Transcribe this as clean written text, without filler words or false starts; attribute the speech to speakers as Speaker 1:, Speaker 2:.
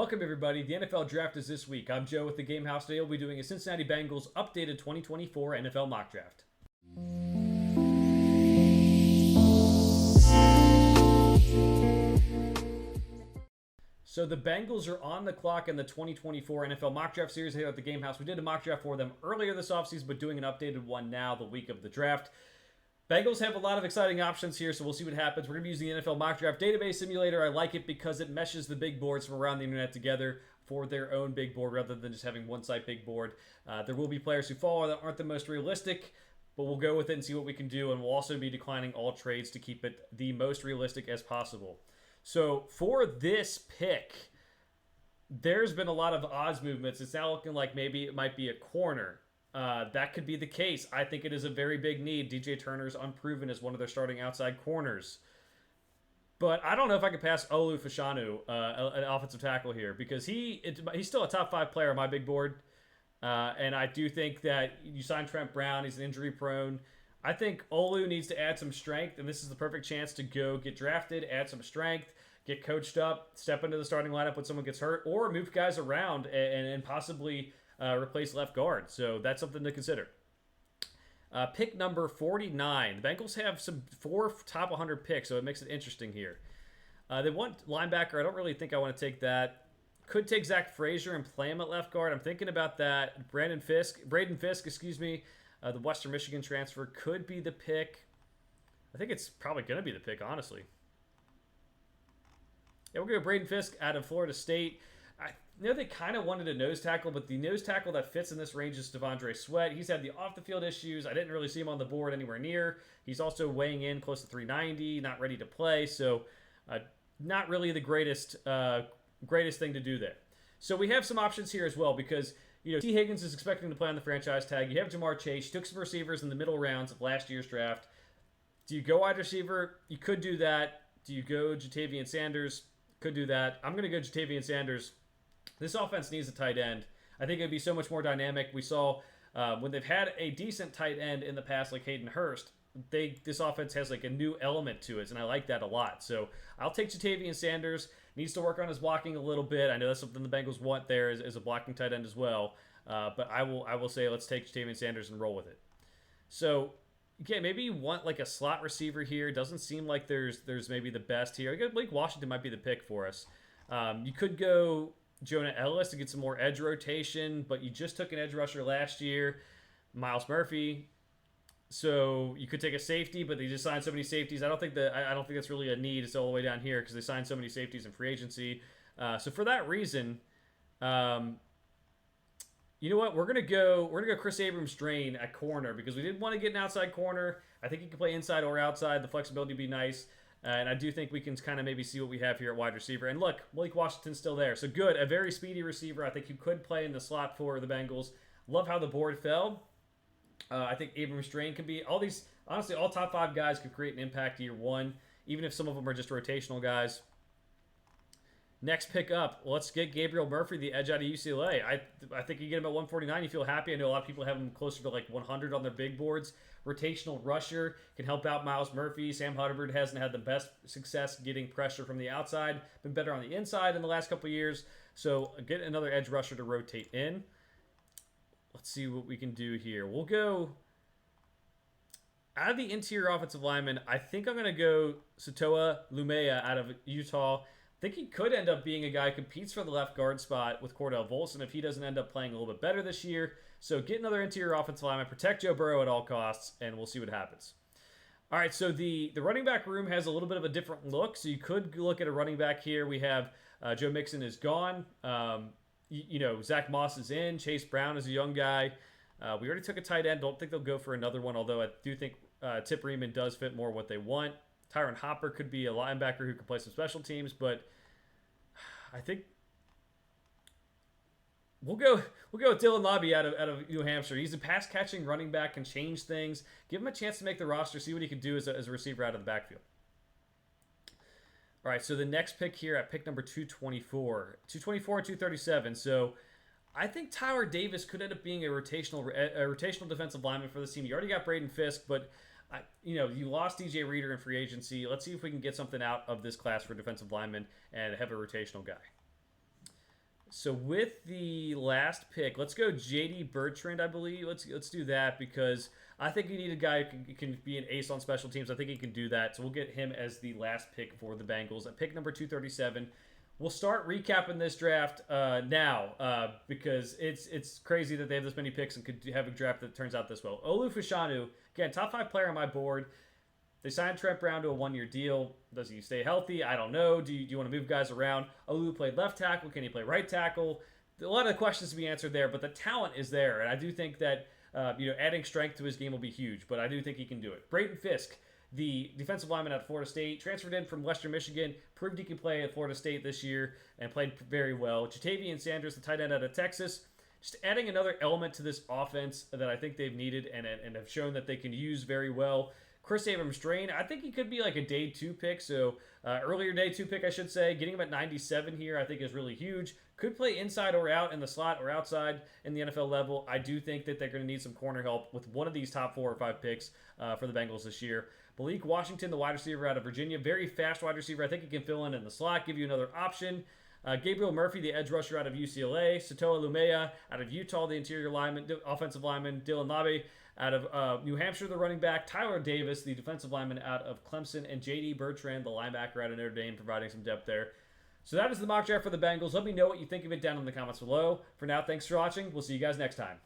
Speaker 1: Welcome, everybody. The NFL Draft is this week. I'm Joe with the Game House. Today we'll be doing a Cincinnati Bengals updated 2024 NFL mock draft. So the Bengals are on the clock in the 2024 NFL mock draft series here at the Game House. We did a mock draft for them earlier this offseason, but doing an updated one now the week of the draft. Bengals have a lot of exciting options here, so we'll see what happens. We're going to be using the NFL Mock Draft Database Simulator. I like it because it meshes the big boards from around the internet together for their own big board rather than just having one site big board. There will be players who fall that aren't the most realistic, but we'll go with it and see what we can do, and we'll also be declining all trades to keep it the most realistic as possible. So for this pick, there's been a lot of odds movements. It's now looking like maybe it might be a corner. That could be the case. I think it is a very big need. DJ Turner's unproven as one of their starting outside corners. But I don't know if I could pass Olu Fashanu, an offensive tackle here, because he's still a top 5 player on my big board. And I do think that you sign Trent Brown. He's injury prone. I think Olu needs to add some strength, and this is the perfect chance to go get drafted, add some strength, get coached up, step into the starting lineup when someone gets hurt, or move guys around and possibly replace left guard. So that's something to consider. Pick number 49. The Bengals have some 4 top 100 picks, so it makes it interesting here. They want linebacker. I don't really think I want to take that. Could take Zach Frazier and play him at left guard. I'm thinking about that. Braden Fisk, the Western Michigan transfer, could be the pick. I think it's probably going to be the pick, honestly. Yeah, we're going to go Braden Fisk out of Florida State. I know they kind of wanted a nose tackle, but the nose tackle that fits in this range is Devondre Sweat. He's had the off-the-field issues. I didn't really see him on the board anywhere near. He's also weighing in close to 390, not ready to play, so not really the greatest thing to do there. So we have some options here as well because, T. Higgins is expecting to play on the franchise tag. You have Jamar Chase. You took some receivers in the middle rounds of last year's draft. Do you go wide receiver? You could do that. Do you go Ja'Tavion Sanders? Could do that. I'm going to go Ja'Tavion Sanders. This offense needs a tight end. I think it would be so much more dynamic. We saw when they've had a decent tight end in the past, like Hayden Hurst, this offense has like a new element to it, and I like that a lot. So I'll take Ja'Tavion Sanders. Needs to work on his blocking a little bit. I know that's something the Bengals want there as a blocking tight end as well. But I will say let's take Ja'Tavion Sanders and roll with it. So again, maybe you want like a slot receiver here. Doesn't seem like there's maybe the best here. I guess Blake Washington might be the pick for us. You could go Jonah Ellis to get some more edge rotation, but you just took an edge rusher last year, Myles Murphy. So you could take a safety, but they just signed so many safeties. I don't think that's really a need. It's all the way down here because they signed so many safeties in free agency. So for that reason, you know what? We're gonna go Chris Abrams-Drain at corner because we didn't want to get an outside corner. I think he can play inside or outside. The flexibility would be nice. And I do think we can kind of maybe see what we have here at wide receiver. And look, Blake Washington's still there. So good. A very speedy receiver. I think he could play in the slot for the Bengals. Love how the board fell. I think Abrams-Drain could be honestly, all top 5 guys could create an impact year 1, even if some of them are just rotational guys. Next pick up, let's get Gabriel Murphy, the edge out of UCLA. I think you get him at 149. You feel happy. I know a lot of people have him closer to like 100 on their big boards. Rotational rusher, can help out Myles Murphy. Sam Hubbard hasn't had the best success getting pressure from the outside. Been better on the inside in the last couple of years. So get another edge rusher to rotate in. Let's see what we can do here. We'll go out of the interior offensive lineman. I think I'm going to go Satoa Lumea out of Utah. I think he could end up being a guy who competes for the left guard spot with Cordell Volson if he doesn't end up playing a little bit better this year. So get another interior offensive lineman, protect Joe Burrow at all costs, and we'll see what happens. All right, so the running back room has a little bit of a different look. So you could look at a running back here. We have Joe Mixon is gone. Zach Moss is in. Chase Brown is a young guy. We already took a tight end. Don't think they'll go for another one, although I do think Tip Reeman does fit more what they want. Tyron Hopper could be a linebacker who can play some special teams, but I think we'll go with Dylan Lobby out of New Hampshire. He's a pass-catching running back, can change things. Give him a chance to make the roster, see what he can do as a receiver out of the backfield. All right, so the next pick here at pick number 224. 224 and 237. So I think Tyler Davis could end up being a rotational defensive lineman for this team. You already got Braden Fisk, but you lost DJ Reader in free agency. Let's see if we can get something out of this class for defensive linemen and have a rotational guy. So with the last pick, let's go JD Bertrand, I believe. Let's do that because I think you need a guy who can be an ace on special teams. I think he can do that. So we'll get him as the last pick for the Bengals. At pick number 237, we'll start recapping this draft now because it's crazy that they have this many picks and could have a draft that turns out this well. Olu Fashanu, again, top 5 player on my board. They signed Trent Brown to a 1-year deal. Does he stay healthy? I don't know. Do you want to move guys around? Olu played left tackle. Can he play right tackle? A lot of questions to be answered there, but the talent is there. And I do think that adding strength to his game will be huge, but I do think he can do it. Brayton Fisk, the defensive lineman at Florida State, transferred in from Western Michigan, proved he could play at Florida State this year, and played very well. Jatavian Sanders, the tight end out of Texas, just adding another element to this offense that I think they've needed and have shown that they can use very well. Chris Abrams-Drain, I think he could be like a day 2 pick, so earlier day 2 pick, I should say. Getting him at 97 here, I think is really huge. Could play inside or out in the slot or outside in the NFL level. I do think that they're going to need some corner help with one of these top 4 or 5 picks for the Bengals this year. Malik Washington, the wide receiver out of Virginia, very fast wide receiver. I think he can fill in the slot, give you another option. Gabriel Murphy, the edge rusher out of UCLA. Satoa Lumea out of Utah, the interior lineman, offensive lineman. Dylan Labe out of New Hampshire, the running back. Tyler Davis, the defensive lineman out of Clemson. And J.D. Bertrand, the linebacker out of Notre Dame, providing some depth there. So that is the mock draft for the Bengals. Let me know what you think of it down in the comments below. For now, thanks for watching. We'll see you guys next time.